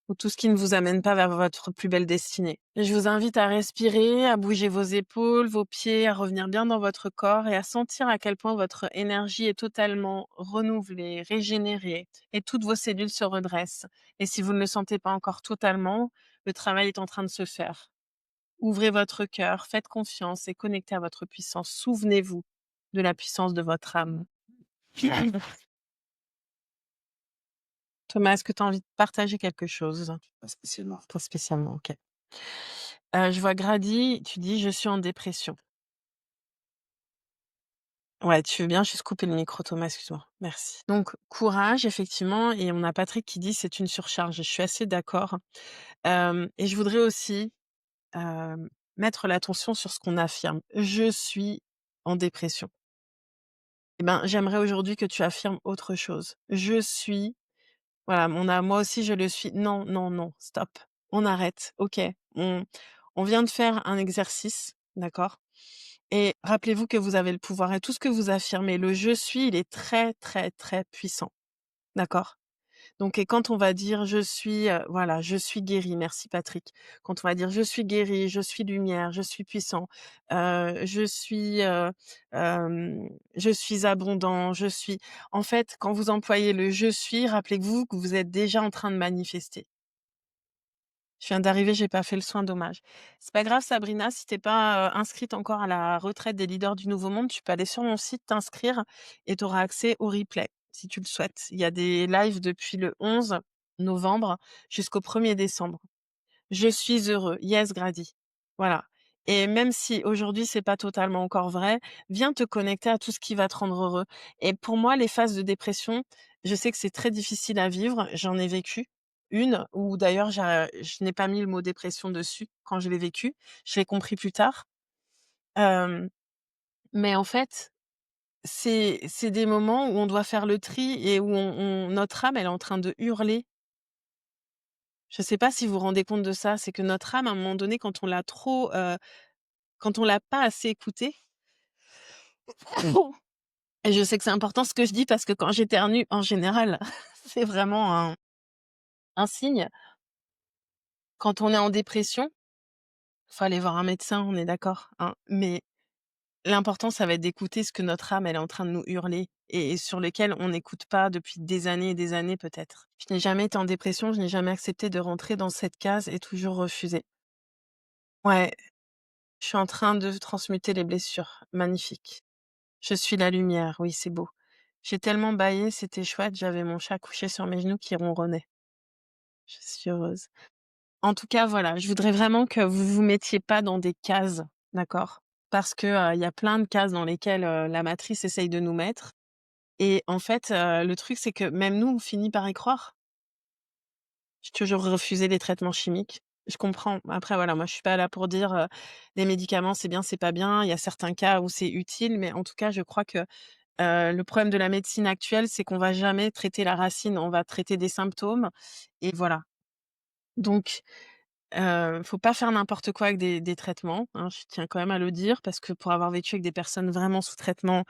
ou tout ce qui ne vous amène pas vers votre plus belle destinée. Et je vous invite à respirer, à bouger vos épaules, vos pieds, à revenir bien dans votre corps et à sentir à quel point votre énergie est totalement renouvelée, régénérée, et toutes vos cellules se redressent. Et si vous ne le sentez pas encore totalement, le travail est en train de se faire. Ouvrez votre cœur, faites confiance et connectez à votre puissance. Souvenez-vous de la puissance de votre âme. Thomas, est-ce que tu as envie de partager quelque chose? Pas spécialement. Pas spécialement, OK. Je vois Grady, tu dis: «Je suis en dépression». Ouais, tu veux bien juste couper le micro, Thomas? Excuse-moi. Merci. Donc courage, effectivement, et on a Patrick qui dit: «C'est une surcharge», je suis assez d'accord. Et je voudrais aussi, mettre l'attention sur ce qu'on affirme. «Je suis en dépression». Eh ben, j'aimerais aujourd'hui que tu affirmes autre chose. «Je suis». Voilà, moi aussi je le suis. Non, non, non, stop. On arrête. OK. On on vient de faire un exercice, d'accord? Et rappelez-vous que vous avez le pouvoir et tout ce que vous affirmez, le «je suis», il est très, très, très puissant, d'accord? Donc et quand on va dire: «Je suis», voilà, «je suis guéri», merci Patrick. Quand on va dire: «Je suis guéri, je suis lumière, je suis puissant, je suis, je suis abondant, je suis», en fait, quand vous employez le «je suis», rappelez-vous que vous êtes déjà en train de manifester. Je viens d'arriver, j'ai pas fait le soin, dommage. C'est pas grave Sabrina, si tu pas, inscrite encore à la retraite des leaders du nouveau monde, tu peux aller sur mon site, t'inscrire et tu auras accès au replay, si tu le souhaites. Il y a des lives depuis le 11 novembre jusqu'au 1er décembre. Je suis heureux, yes Grady. Voilà. Et même si aujourd'hui c'est pas totalement encore vrai, viens te connecter à tout ce qui va te rendre heureux. Et pour moi, les phases de dépression, je sais que c'est très difficile à vivre, j'en ai vécu une où d'ailleurs je n'ai pas mis le mot dépression dessus quand je l'ai vécu, je l'ai compris plus tard. Hem, mais en fait, c'est des moments où on doit faire le tri et où notre âme, elle est en train de hurler. Je sais pas si vous vous rendez compte de ça, c'est que notre âme, à un moment donné, quand on l'a trop, quand on l'a pas assez écoutée. Et je sais que c'est important ce que je dis parce que quand j'éternue, en général, c'est vraiment un signe. Quand on est en dépression, faut aller voir un médecin, on est d'accord, hein, mais l'important, ça va être d'écouter ce que notre âme, elle est en train de nous hurler et sur lequel on n'écoute pas depuis des années et des années peut-être. Je n'ai jamais été en dépression, je n'ai jamais accepté de rentrer dans cette case et toujours refusé. Ouais, je suis en train de transmuter les blessures. Magnifique. Je suis la lumière, oui, c'est beau. J'ai tellement bâillé, c'était chouette, j'avais mon chat couché sur mes genoux qui ronronnait. Je suis heureuse. En tout cas, voilà, je voudrais vraiment que vous vous mettiez pas dans des cases, d'accord? Parce que, il y a plein de cases dans lesquelles, la matrice essaye de nous mettre et en fait, le truc, c'est que même nous, on finit par y croire. J'ai toujours refusé les traitements chimiques. Je comprends. Après voilà, moi je suis pas là pour dire, les médicaments c'est bien, c'est pas bien. Il y a certains cas où c'est utile, mais en tout cas, je crois que, le problème de la médecine actuelle, c'est qu'on va jamais traiter la racine, on va traiter des symptômes et voilà. Donc faut pas faire n'importe quoi avec des traitements, hein, je tiens quand même à le dire parce que pour avoir vécu avec des personnes vraiment sous traitement,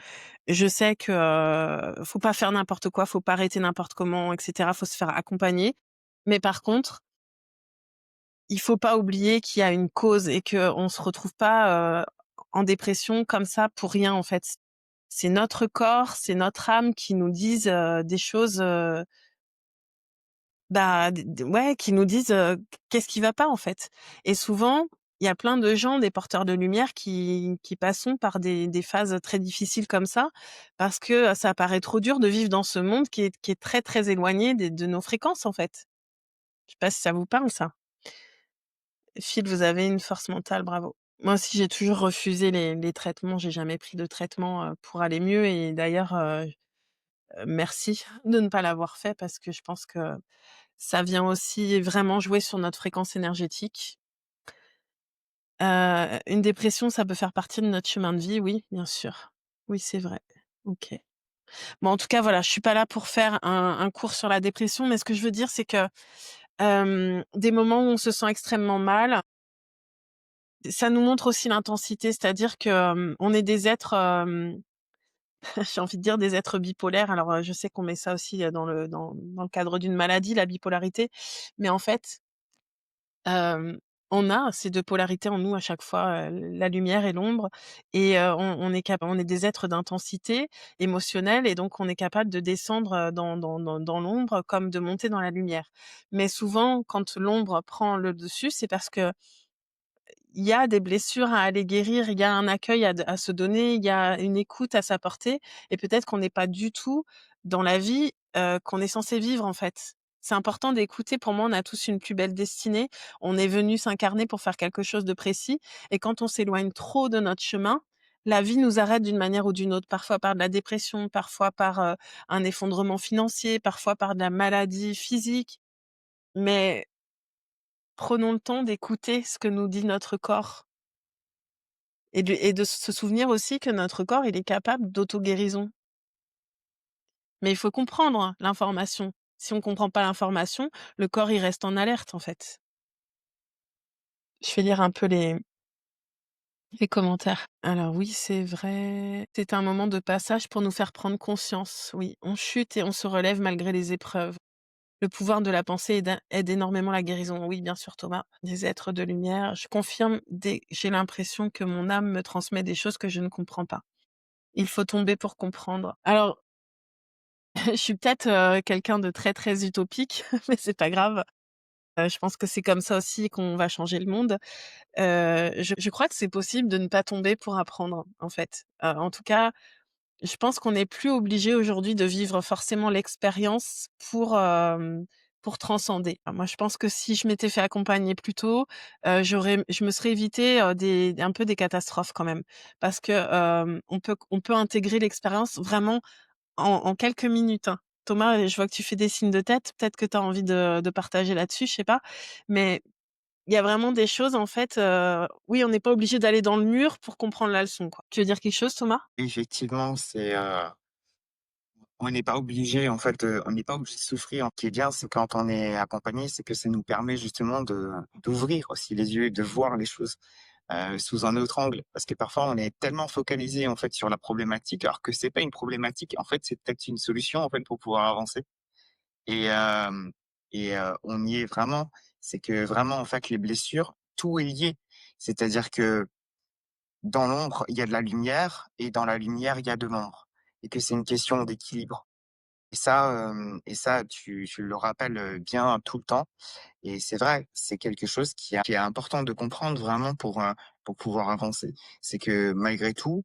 je sais que, faut pas faire n'importe quoi, faut pas arrêter n'importe comment et cetera, faut se faire accompagner. Mais par contre, il faut pas oublier qu'il y a une cause et qu'on se retrouve pas, en dépression comme ça pour rien, en fait. C'est notre corps, c'est notre âme qui nous disent, des choses, bah, d ouais, qui nous disent, qu'est-ce qui va pas, en fait. Et souvent, il y a plein de gens, des porteurs de lumière qui passons par des phases très difficiles comme ça, parce que, ça paraît trop dur de vivre dans ce monde qui est très, très éloigné de nos fréquences, en fait. Je sais pas si ça vous parle ça? Phil, vous avez une force mentale, bravo. Moi aussi, j'ai toujours refusé les traitements, j'ai jamais pris de traitement, pour aller mieux et d'ailleurs, merci de ne pas l'avoir fait parce que je pense que ça vient aussi vraiment jouer sur notre fréquence énergétique. Une dépression, ça peut faire partie de notre chemin de vie, oui, bien sûr. Oui, c'est vrai. OK. Bon, en tout cas, voilà, je suis pas là pour faire un cours sur la dépression, mais ce que je veux dire, c'est que, des moments où on se sent extrêmement mal, ça nous montre aussi l'intensité. C'est-à-dire que, on est des êtres, j'ai envie de dire des êtres bipolaires. Alors, je sais qu'on met ça aussi, dans le cadre d'une maladie, la bipolarité, mais en fait, Hem, on a ces 2 polarités en nous à chaque fois, la lumière et l'ombre et on est des êtres d'intensité émotionnelle et donc on est capable de descendre, dans l'ombre comme de monter dans la lumière. Mais souvent quand l'ombre prend le dessus, c'est parce que il y a des blessures à aller guérir, il y a un accueil à se donner, il y a une écoute à s'apporter et peut-être qu'on n'est pas du tout dans la vie, qu'on est censé vivre, en fait. C'est important d'écouter. Pour moi, on a tous une plus belle destinée. On est venu s'incarner pour faire quelque chose de précis et quand on s'éloigne trop de notre chemin, la vie nous arrête d'une manière ou d'une autre. Parfois par de la dépression, parfois par, un effondrement financier, parfois par de la maladie physique. Mais prenons le temps d'écouter ce que nous dit notre corps. Et de se souvenir aussi que notre corps, il est capable d'auto-guérison. Mais il faut comprendre l'information. Si on comprend pas l'information, le corps, il reste en alerte, en fait. Je vais lire un peu les commentaires. Alors oui, c'est vrai. C'est un moment de passage pour nous faire prendre conscience. Oui, on chute et on se relève malgré les épreuves. Le pouvoir de la pensée aide énormément la guérison. Oui, bien sûr, Thomas. Des êtres de lumière. Je confirme, j'ai l'impression que mon âme me transmet des choses que je ne comprends pas. Il faut tomber pour comprendre. Alors, je suis peut-être, quelqu'un de très, très utopique, mais c'est pas grave. Je pense que c'est comme ça aussi qu'on va changer le monde. Je crois que c'est possible de ne pas tomber pour apprendre, en fait. En tout cas, je pense qu'on n'est plus obligé aujourd'hui de vivre forcément l'expérience pour transcender. Moi, je pense que si je m'étais fait accompagner plus tôt, je me serais évité, un peu des catastrophes quand même. Parce que, on peut intégrer l'expérience vraiment en quelques minutes, hein. Thomas, je vois que tu fais des signes de tête, peut-être que tu as envie de partager là-dessus, je sais pas. Mais il y a vraiment des choses en fait, oui, on n'est pas obligé d'aller dans le mur pour comprendre la leçon, quoi. Tu veux dire quelque chose, Thomas? Effectivement, on n'est pas obligé, en fait, on n'est pas obligé de souffrir. Ce qui est bien, c'est quand on est accompagné, c'est que ça nous permet justement d'ouvrir aussi les yeux et de voir les choses, sous un autre angle. Parce que parfois, on est tellement focalisé, en fait, sur la problématique, alors que c'est pas une problématique. En fait, c'est peut-être une solution, en fait, pour pouvoir avancer et on y est vraiment. C'est que vraiment, en fait, les blessures, tout est lié. C'est-à-dire que dans l'ombre, il y a de la lumière et dans la lumière, il y a de l'ombre et que c'est une question d'équilibre. Et ça, tu le rappelles, bien tout le temps et c'est vrai, c'est quelque chose qui est important de comprendre vraiment pour pouvoir avancer. C'est que malgré tout,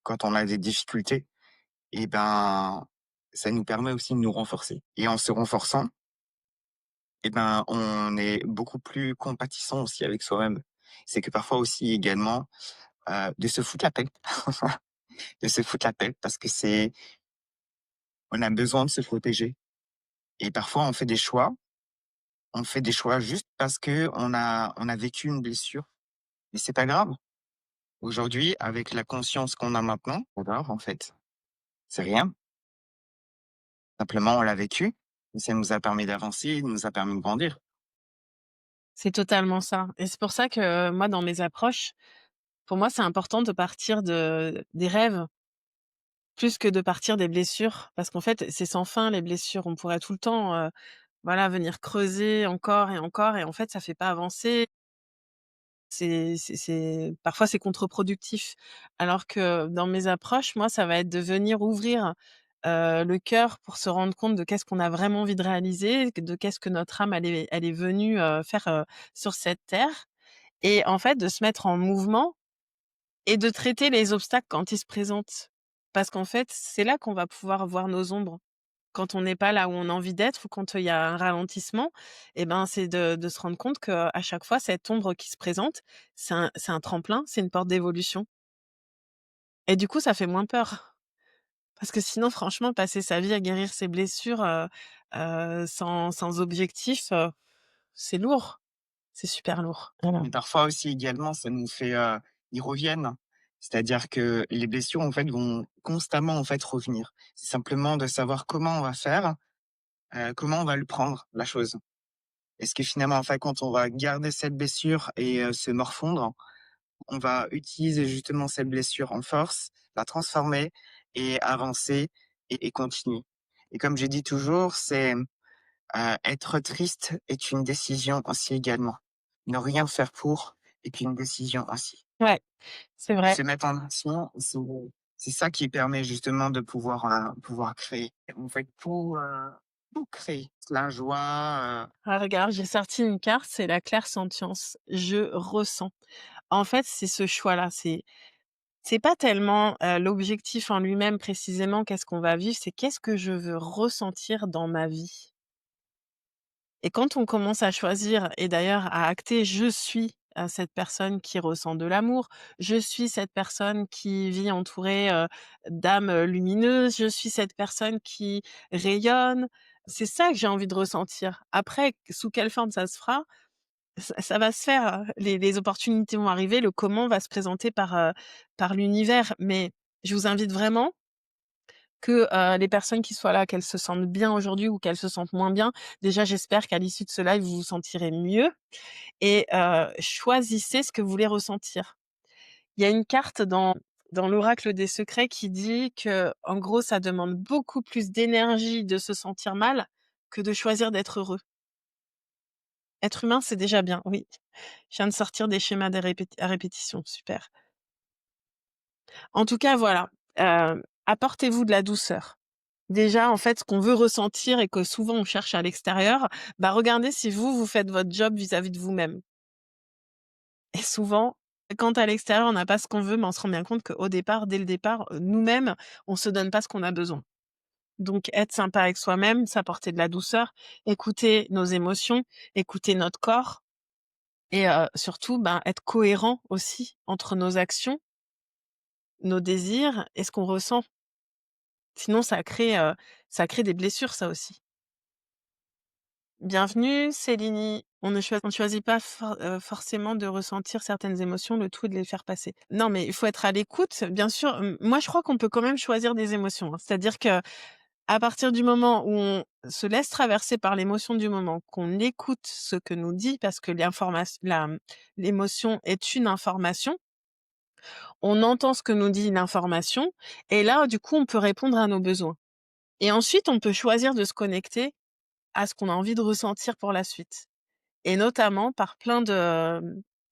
quand on a des difficultés et ben, ça nous permet aussi de nous renforcer et en se renforçant et ben, on est beaucoup plus compatissant aussi avec soi-même. C'est que parfois aussi également, de se foutre la paix, de se foutre la paix parce que on a besoin de se protéger et parfois on fait des choix juste parce que on a vécu une blessure, mais c'est pas grave. Aujourd'hui, avec la conscience qu'on a maintenant, c'est pas grave en fait. C'est rien. Simplement, on l'a vécu et ça nous a permis d'avancer, nous a permis de grandir. C'est totalement ça et c'est pour ça que, moi, dans mes approches, pour moi, c'est important de partir des rêves, plus que de partir des blessures. Parce qu'en fait, c'est sans fin les blessures. On pourrait tout le temps, voilà, venir creuser encore et en fait, ça fait pas avancer. C'est parfois c'est contre-productif. Alors que dans mes approches, moi, ça va être de venir ouvrir, le cœur pour se rendre compte de qu'est-ce qu'on a vraiment envie de réaliser, de qu'est-ce que notre âme elle est venue, faire, sur cette terre et en fait de se mettre en mouvement et de traiter les obstacles quand ils se présentent. Parce qu'en fait, c'est là qu'on va pouvoir voir nos ombres. Quand on n'est pas là où on a envie d'être ou quand il y a un ralentissement et ben, c'est de se rendre compte qu'à chaque fois, cette ombre qui se présente, c'est un tremplin, c'est une porte d'évolution et du coup, ça fait moins peur Parce que sinon franchement passer sa vie à guérir ses blessures, sans objectif, c'est lourd, c'est super lourd. Voilà. Mais parfois aussi également, ça nous fait, ils reviennent. C'est-à-dire que les blessures, en fait, vont constamment, en fait, revenir. C'est simplement de savoir comment on va faire, comment on va le prendre, la chose. Est-ce que finalement, en fait, quand on va garder cette blessure et se morfondre, on va utiliser justement cette blessure en force, la transformer et avancer et continuer. Et comme j'ai dit toujours, c'est, être triste est une décision aussi également. Ne rien faire pour est une décision aussi. Ouais, c'est vrai. Se mettre en action, c'est ça qui permet justement de pouvoir, pouvoir créer. En fait, tout créer. La joie, Ah regarde, j'ai sorti une carte, c'est la clairsentience. Je ressens. En fait, c'est ce choix-là, c'est pas tellement, l'objectif en lui-même précisément, qu'est-ce qu'on va vivre, c'est qu'est-ce que je veux ressentir dans ma vie? Et quand on commence à choisir et d'ailleurs à acter: «Je suis, cette personne qui ressent de l'amour, je suis cette personne qui vit entourée, d'âmes, lumineuses, je suis cette personne qui rayonne». C'est ça que j'ai envie de ressentir. Après, sous quelle forme ça se fera, ça va se faire, les opportunités vont arriver, le comment va se présenter par l'univers. Mais je vous invite vraiment que, les personnes qui soient là, qu'elles se sentent bien aujourd'hui ou qu'elles se sentent moins bien. Déjà, j'espère qu'à l'issue de ce live, vous vous sentirez mieux et choisissez ce que vous voulez ressentir. Il y a une carte dans l'oracle des secrets qui dit que, en gros, ça demande beaucoup plus d'énergie de se sentir mal que de choisir d'être heureux. Être humain, c'est déjà bien, oui. Je viens de sortir des schémas à répétition, super. En tout cas, voilà, apportez-vous de la douceur. Déjà, en fait, ce qu'on veut ressentir et que souvent on cherche à l'extérieur, bah, regardez si vous faites votre job vis-à-vis de vous-même. Et souvent, quand à l'extérieur on n'a pas ce qu'on veut, mais on se rend bien compte qu'au départ, dès le départ, nous-mêmes, on se donne pas ce qu'on a besoin. Donc être sympa avec soi-même, s'apporter de la douceur, écouter nos émotions, écouter notre corps et surtout, ben, être cohérent aussi entre nos actions, nos désirs et ce qu'on ressent. Sinon ça crée des blessures ça aussi. Bienvenue Céline. On ne choisit pas forcément de ressentir certaines émotions, le tout est de les faire passer. Non, mais il faut être à l'écoute, bien sûr, moi je crois qu'on peut quand même choisir des émotions, hein. C'est-à-dire qu'à partir du moment où on se laisse traverser par l'émotion du moment, qu'on écoute ce que nous dit parce que l'émotion est une information, on entend ce que nous dit l'information et là, du coup, on peut répondre à nos besoins. Et ensuite, on peut choisir de se connecter à ce qu'on a envie de ressentir pour la suite. Et notamment par plein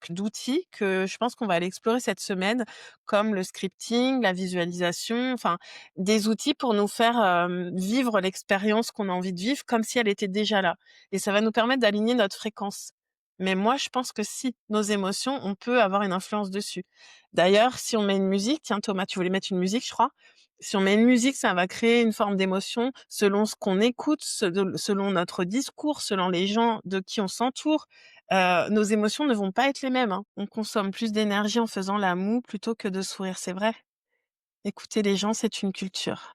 d'outils que je pense qu'on va aller explorer cette semaine, comme le scripting, la visualisation, enfin des outils pour nous faire, vivre l'expérience qu'on a envie de vivre comme si elle était déjà là et ça va nous permettre d'aligner notre fréquence. Mais moi, je pense que si, nos émotions, on peut avoir une influence dessus. D'ailleurs, si on met une musique, tiens Thomas, tu voulais mettre une musique, je crois? Si on met une musique, ça va créer une forme d'émotion selon ce qu'on écoute, selon notre discours, selon les gens de qui on s'entoure. Nos émotions ne vont pas être les mêmes, hein. On consomme plus d'énergie en faisant la moue plutôt que de sourire, c'est vrai. Écouter les gens, c'est une culture.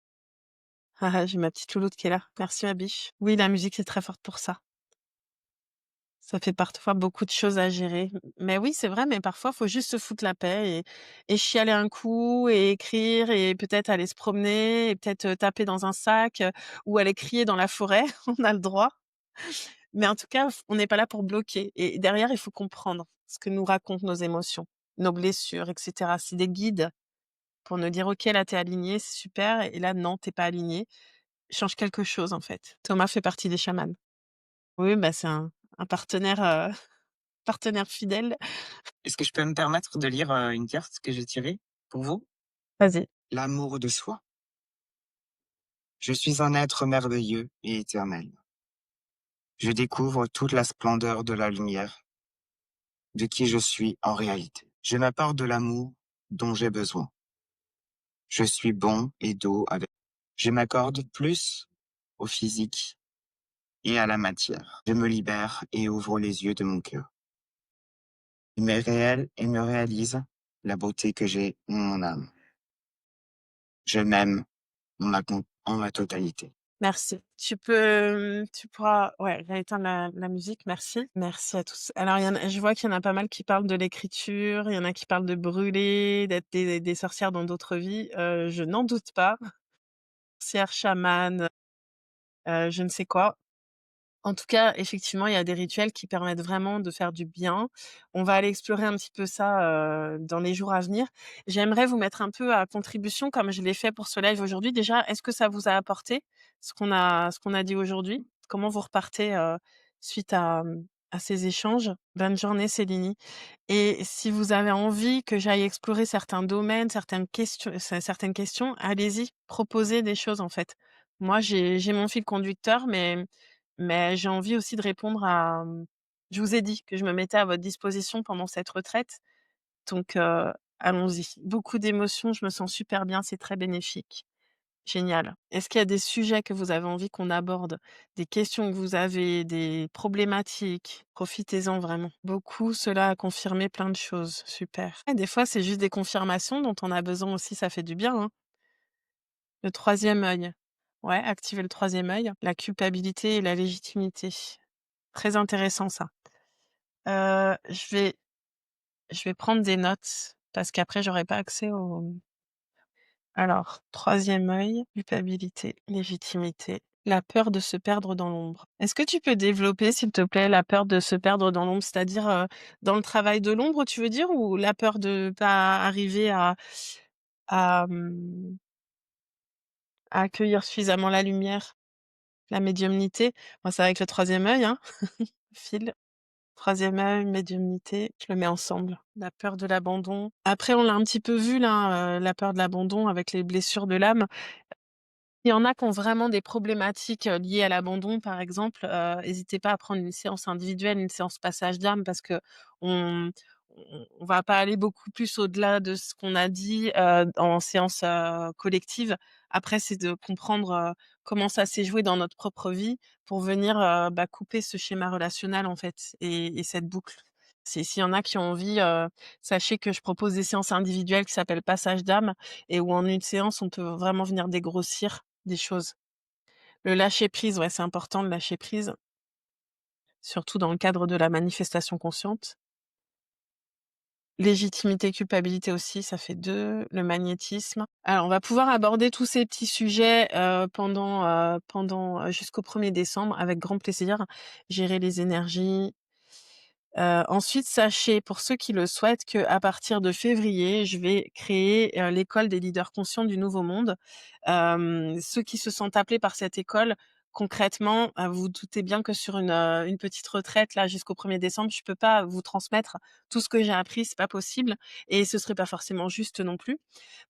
Ah ah, j'ai ma petite louloute qui est là. Merci ma biche. Oui, la musique est très forte pour ça. Ça fait parfois beaucoup de choses à gérer. Mais oui, c'est vrai, mais parfois, faut juste se foutre la paix et chialer un coup et écrire et peut-être aller se promener et peut-être, taper dans un sac, ou aller crier dans la forêt. On a le droit. Mais en tout cas, on n'est pas là pour bloquer et derrière, il faut comprendre ce que nous racontent nos émotions, nos blessures et cetera. C'est des guides pour nous dire: «OK, là, tu es aligné, c'est super et là, non, tu es pas aligné. Change quelque chose, en fait». Thomas fait partie des chamans. Oui, bah, c'est un partenaire, partenaire fidèle. est-ce que je peux me permettre de lire, une carte que j'ai tirée pour vous? Vas-y. L'amour de soi. Je suis un être merveilleux et éternel. Je découvre toute la splendeur de la lumière, de qui je suis en réalité. Je m'apporte de l'amour dont j'ai besoin. Je suis bon et doux avec. Je m'accorde plus au physique et à la matière. Je me libère et ouvre les yeux de mon cœur. Il m'est réel et me réalise la beauté que j'ai en mon âme. Je m'aime en la totalité. Merci. Tu pourras ouais, rééteindre la musique, merci. Merci à tous. Alors il y en a je vois qu'il y en a pas mal qui parlent de l'écriture, il y en a qui parlent de brûler, d'être des sorcières dans d'autres vies. Je n'en doute pas. Sorcières, chamanes, je ne sais quoi. En tout cas, effectivement, il y a des rituels qui permettent vraiment de faire du bien. On va aller explorer un petit peu ça, dans les jours à venir. J'aimerais vous mettre un peu à contribution comme je l'ai fait pour ce live aujourd'hui. Déjà, est-ce que ça vous a apporté ce qu'on a dit aujourd'hui? Comment vous repartez, suite à ces échanges? Bonne journée Céline. Et si vous avez envie que j'aille explorer certains domaines, certaines questions, allez-y, proposez des choses, en fait. Moi, j'ai mon fil conducteur, mais j'ai envie aussi de répondre je vous ai dit que je me mettais à votre disposition pendant cette retraite, donc allons-y. Beaucoup d'émotions, je me sens super bien, c'est très bénéfique. Génial. Est-ce qu'il y a des sujets que vous avez envie qu'on aborde? Des questions que vous avez, des problématiques? Profitez-en vraiment. Beaucoup, cela a confirmé plein de choses. Super. Et des fois, c'est juste des confirmations dont on a besoin aussi, ça fait du bien, hein. Le troisième œil. Ouais, activer le troisième œil, la culpabilité et la légitimité. Très intéressant ça. Heu, je vais je vais prendre des notes parce qu'après j'aurai pas accès au alors, troisième œil, culpabilité, légitimité, la peur de se perdre dans l'ombre. Est-ce que tu peux développer, s'il te plaît, la peur de se perdre dans l'ombre? C'est-à-dire, dans le travail de l'ombre, tu veux dire? Ou la peur de pas arriver à, mmh, à accueillir suffisamment la lumière, la médiumnité? Moi, c'est avec le troisième œil, hein, fil. Troisième œil, médiumnité, je le mets ensemble. La peur de l'abandon. Après, on l'a un petit peu vu là, la peur de l'abandon avec les blessures de l'âme. Il y en a qui ont vraiment des problématiques, liées à l'abandon, par exemple, hésitez pas à prendre une séance individuelle, une séance passage d'âme parce qu'on on va pas aller beaucoup plus au-delà de ce qu'on a dit, en séance, collective. Après, c'est de comprendre, comment ça s'est joué dans notre propre vie pour venir, couper ce schéma relationnel, en fait et cette boucle. S'il y en a qui ont envie, sachez que je propose des séances individuelles qui s'appellent passage d'âme et où en une séance, on peut vraiment venir dégrossir des choses. Le lâcher prise, ouais, c'est important de lâcher prise, surtout dans le cadre de la manifestation consciente. Légitimité, culpabilité aussi, ça fait 2. Le magnétisme. Alors, on va pouvoir aborder tous ces petits sujets, jusqu'au 1er décembre avec grand plaisir. Gérer les énergies. Ensuite, sachez, pour ceux qui le souhaitent, qu'à partir de février, je vais créer, l'école des leaders conscients du nouveau monde. Ceux qui se sentent appelés par cette école, concrètement, vous vous doutez bien que sur une petite retraite là jusqu'au 1er décembre, je peux pas vous transmettre tout ce que j'ai appris, c'est pas possible et ce serait pas forcément juste non plus.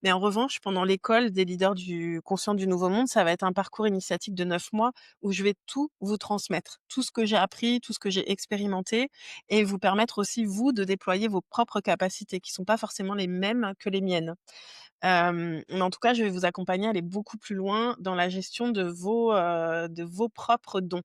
Mais en revanche, pendant l'école des leaders du conscient du nouveau monde, ça va être un parcours initiatique de 9 mois où je vais tout vous transmettre. Tout ce que j'ai appris, tout ce que j'ai expérimenté et vous permettre aussi, vous, de déployer vos propres capacités qui sont pas forcément les mêmes que les miennes. Mais en tout cas, je vais vous accompagner à aller beaucoup plus loin dans la gestion de vos propres dons.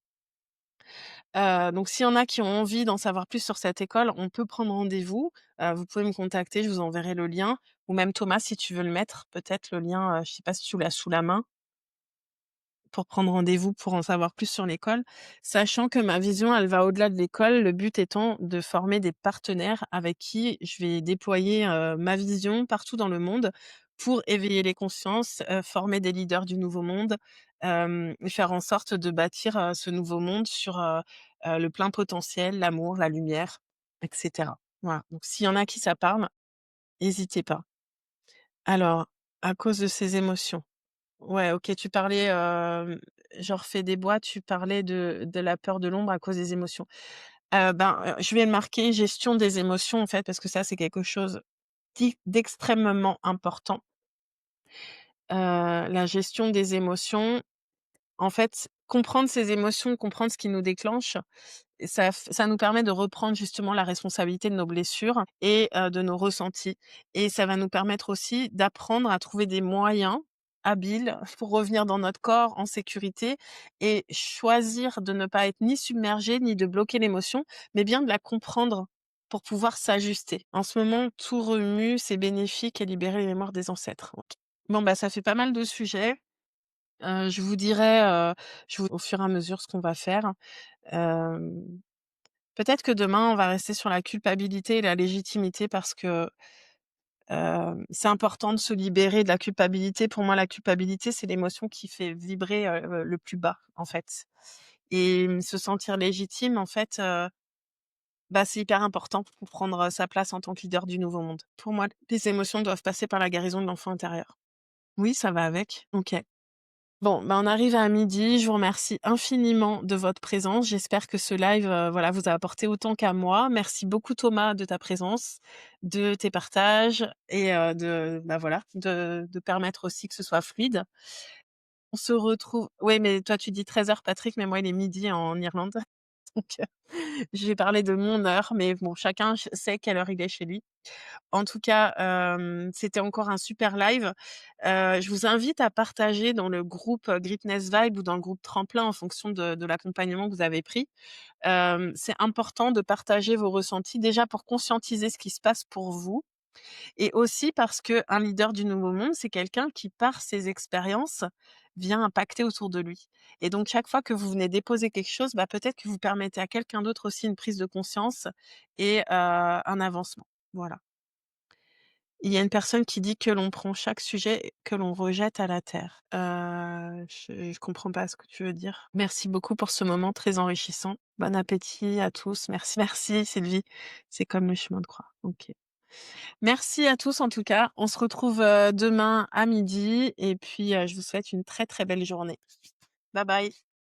Donc s'il y en a qui ont envie d'en savoir plus sur cette école, on peut prendre rendez-vous. Vous pouvez me contacter, je vous enverrai le lien ou même Thomas, si tu veux le mettre, peut-être le lien, je sais pas si tu l'as sous la main? Pour prendre rendez-vous pour en savoir plus sur l'école, sachant que ma vision, elle va au-delà de l'école, le but étant de former des partenaires avec qui je vais déployer, ma vision partout dans le monde pour éveiller les consciences, former des leaders du nouveau monde, et faire en sorte de bâtir, ce nouveau monde sur, le plein potentiel, l'amour, la lumière et cetera. Voilà, donc s'il y en a qui ça parle, hésitez pas. Alors, à cause de ces émotions. Ouais, OK, tu parlais, genre fée des bois, tu parlais de la peur de l'ombre à cause des émotions. Je vais marquer gestion des émotions, en fait, parce que ça, c'est quelque chose d'extrêmement important. La gestion des émotions, en fait, comprendre ces émotions, comprendre ce qui nous déclenche, et ça nous permet de reprendre justement la responsabilité de nos blessures et de nos ressentis et ça va nous permettre aussi d'apprendre à trouver des moyens habiles pour revenir dans notre corps en sécurité et choisir de ne pas être ni submergé, ni de bloquer l'émotion, mais bien de la comprendre pour pouvoir s'ajuster. En ce moment, tout remue, c'est bénéfique et libérer les mémoires des ancêtres. OK. Bon, ça fait pas mal de sujets. Je vous dirai, je vous au fur et à mesure ce qu'on va faire. Hem, peut-être que demain, on va rester sur la culpabilité et la légitimité parce que, c'est important de se libérer de la culpabilité. Pour moi, la culpabilité, c'est l'émotion qui fait vibrer, le plus bas, en fait et se sentir légitime, en fait, bah, c'est hyper important pour prendre, sa place en tant que leader du nouveau monde. Pour moi, les émotions doivent passer par la guérison de l'enfant intérieur. Oui, ça va avec. OK. Bon, bah, on arrive à midi. Je vous remercie infiniment de votre présence. J'espère que ce live, voilà, vous a apporté autant qu'à moi. Merci beaucoup Thomas de ta présence, de tes partages et de, bah, voilà, de permettre aussi que ce soit fluide. On se retrouve oui, mais toi tu dis 13h Patrick, mais moi il est midi en Irlande, donc je vais parler de mon heure, mais bon, chacun sait quelle heure il est chez lui. En tout cas, c'était encore un super live. Je vous invite à partager dans le groupe, Greatness Vibe ou dans le groupe Tremplin en fonction de l'accompagnement que vous avez pris. C'est important de partager vos ressentis, déjà pour conscientiser ce qui se passe pour vous et aussi parce qu'un leader du nouveau monde, c'est quelqu'un qui, par ses expériences, vient impacter autour de lui et donc chaque fois que vous venez déposer quelque chose, bah, peut-être que vous permettez à quelqu'un d'autre aussi une prise de conscience et un avancement. Voilà. Il y a une personne qui dit que l'on prend chaque sujet que l'on rejette à la terre. Je comprends pas ce que tu veux dire. Merci beaucoup pour ce moment très enrichissant. Bon appétit à tous. Merci, merci Sylvie. C'est comme le chemin de croix. OK. Merci à tous en tout cas. On se retrouve, demain à midi et puis, je vous souhaite une très, très belle journée. Bye bye.